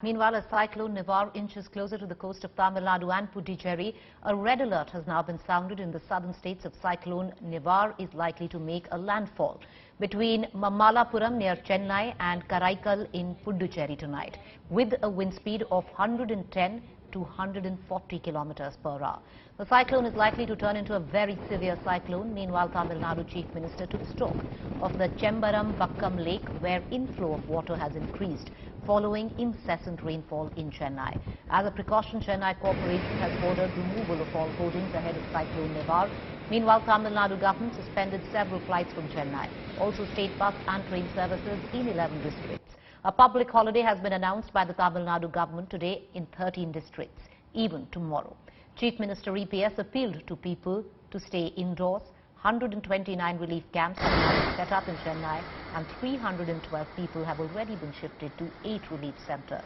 Meanwhile, as cyclone Nivar inches closer to the coast of Tamil Nadu and Puducherry, a red alert has now been sounded in the southern states of cyclone Nivar is likely to make a landfall between Mamallapuram near Chennai and Karaikal in Puducherry tonight, with a wind speed of 110 to 140 kilometers per hour. The cyclone is likely to turn into a very severe cyclone. Meanwhile, Tamil Nadu Chief Minister took stock of the Chembaram-Bakkam Lake, where inflow of water has increased following incessant rainfall in Chennai. As a precaution, Chennai Corporation has ordered removal of all hoardings ahead of cyclone Nivar. Meanwhile, Tamil Nadu government suspended several flights from Chennai, also state bus and train services in 11 districts. A public holiday has been announced by the Tamil Nadu government today in 13 districts, even tomorrow. Chief Minister EPS appealed to people to stay indoors. 129 relief camps have now been set up in Chennai and 312 people have already been shifted to 8 relief centres.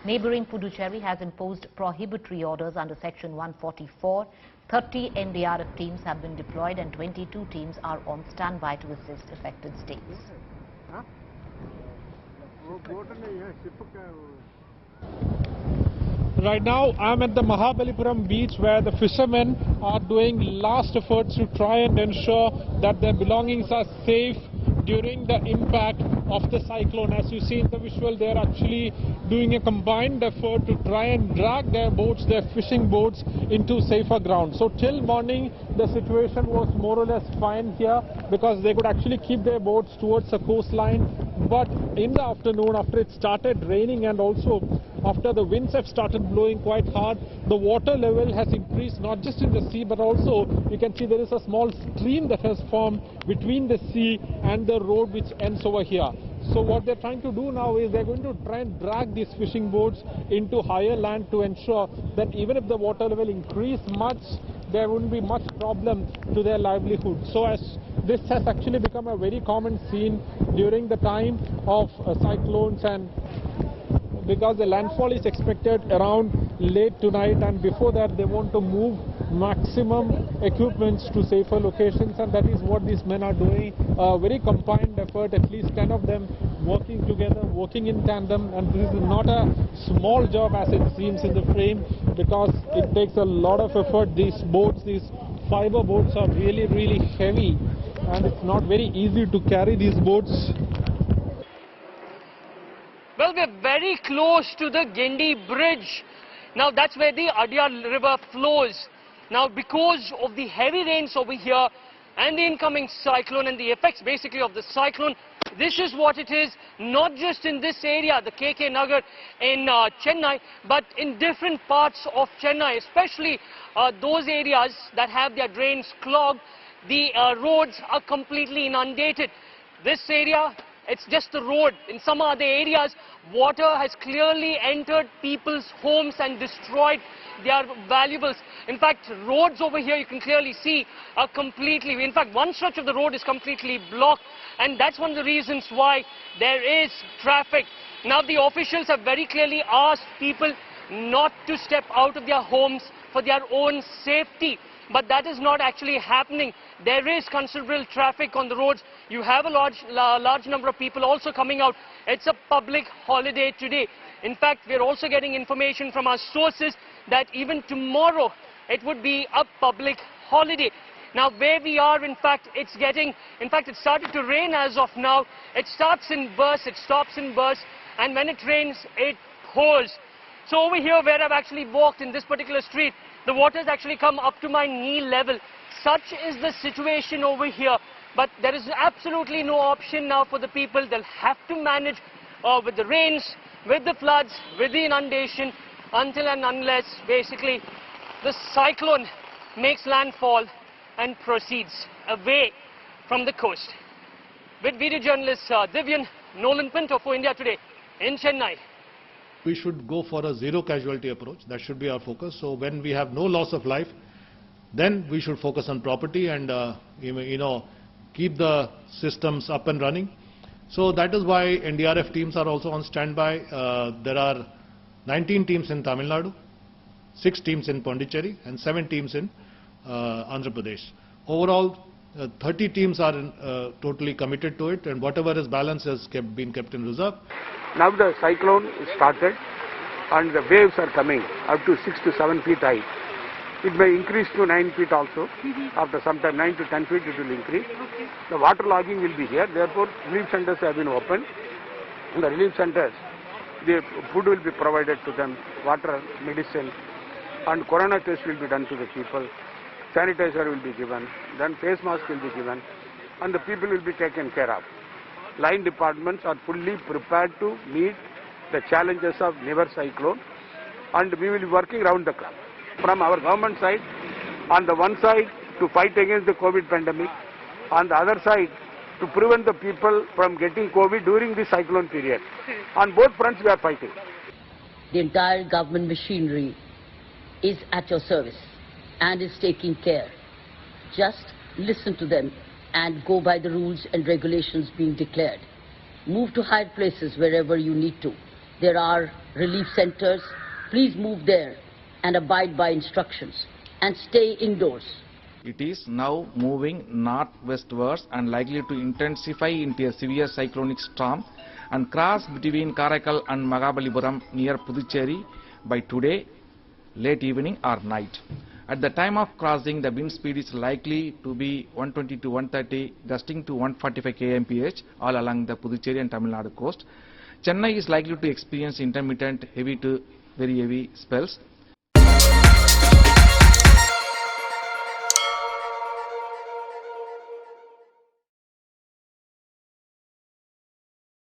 Neighbouring Puducherry has imposed prohibitory orders under Section 144. 30 NDRF teams have been deployed and 22 teams are on standby to assist affected states. Right now, I'm at the Mahabalipuram beach where the fishermen are doing last efforts to try and ensure that their belongings are safe during the impact of the cyclone. As you see in the visual, they are actually doing a combined effort to try and drag their boats, their fishing boats, into safer ground. So till morning, the situation was more or less fine here because they could actually keep their boats towards the coastline. But in the afternoon, after it started raining and also after the winds have started blowing quite hard, the water level has increased not just in the sea, but also you can see there is a small stream that has formed between the sea and the road which ends over here. So what they're trying to do now is they're going to try and drag these fishing boats into higher land to ensure that even if the water level increased much, there wouldn't be much problem to their livelihood. So as this has actually become a very common scene during the time of cyclones, and because the landfall is expected around late tonight, and before that they want to move maximum equipments to safer locations, and that is what these men are doing. A very combined effort, at least 10 of them working together, working in tandem, and this is not a small job as it seems in the frame, because it takes a lot of effort. These boats, these fiber boats, are really heavy, and it's not very easy to carry these boats. Well, we're very close to the Gendi Bridge. Now, that's where the Adyar River flows. Now, because of the heavy rains over here and the incoming cyclone and the effects basically of the cyclone, this is what it is, not just in this area, the KK Nagar in Chennai, but in different parts of Chennai, especially those areas that have their drains clogged. The roads are completely inundated. This area, it's just the road. In some other areas, water has clearly entered people's homes and destroyed their valuables. In fact, roads over here you can clearly see are completely, in fact, one stretch of the road is completely blocked, and that's one of the reasons why there is traffic. Now, the officials have very clearly asked people not to step out of their homes for their own safety. But that is not actually happening. There is considerable traffic on the roads. You have a large number of people also coming out. It's a public holiday today. In fact, we're also getting information from our sources that even tomorrow it would be a public holiday. Now, where we are, in fact, it started to rain as of now. It starts in bursts, it stops in bursts, and when it rains, it pours. So over here where I've actually walked in this particular street, the water has actually come up to my knee level. Such is the situation over here. But there is absolutely no option now for the people. They'll have to manage with the rains, with the floods, with the inundation, until and unless basically the cyclone makes landfall and proceeds away from the coast. With video journalist Divyan, Nolan Pinto for India Today in Chennai. We should go for a zero casualty approach. That should be our focus. So when we have no loss of life, then we should focus on property and keep the systems up and running. So that is why NDRF teams are also on standby. There are 19 teams in Tamil Nadu, 6 teams in Pondicherry, and 7 teams in Andhra Pradesh. Overall, 30 teams are totally committed to it, and whatever is balance has been kept in reserve. Now the cyclone started and the waves are coming up to 6 to 7 feet high. It may increase to 9 feet also. After some time, 9 to 10 feet it will increase. The water logging will be here. Therefore, relief centers have been opened. In the relief centers, the food will be provided to them, water, medicine, and corona test will be done to the people. Sanitizer will be given, then face mask will be given, and the people will be taken care of. Line departments are fully prepared to meet the challenges of Nivar cyclone, and we will be working round the clock. From our government side, on the one side to fight against the COVID pandemic, on the other side to prevent the people from getting COVID during the cyclone period. On both fronts we are fighting. The entire government machinery is at your service and is taking care. Just listen to them and go by the rules and regulations being declared. Move to higher places wherever you need to. There are relief centers. Please move there and abide by instructions and stay indoors. It is now moving northwestwards and likely to intensify into a severe cyclonic storm and cross between Karaikal and Mahabalipuram near Puducherry by today, late evening or night. At the time of crossing, the wind speed is likely to be 120 to 130, gusting to 145 kmph all along the Puducherry and Tamil Nadu coast. Chennai is likely to experience intermittent heavy to very heavy spells.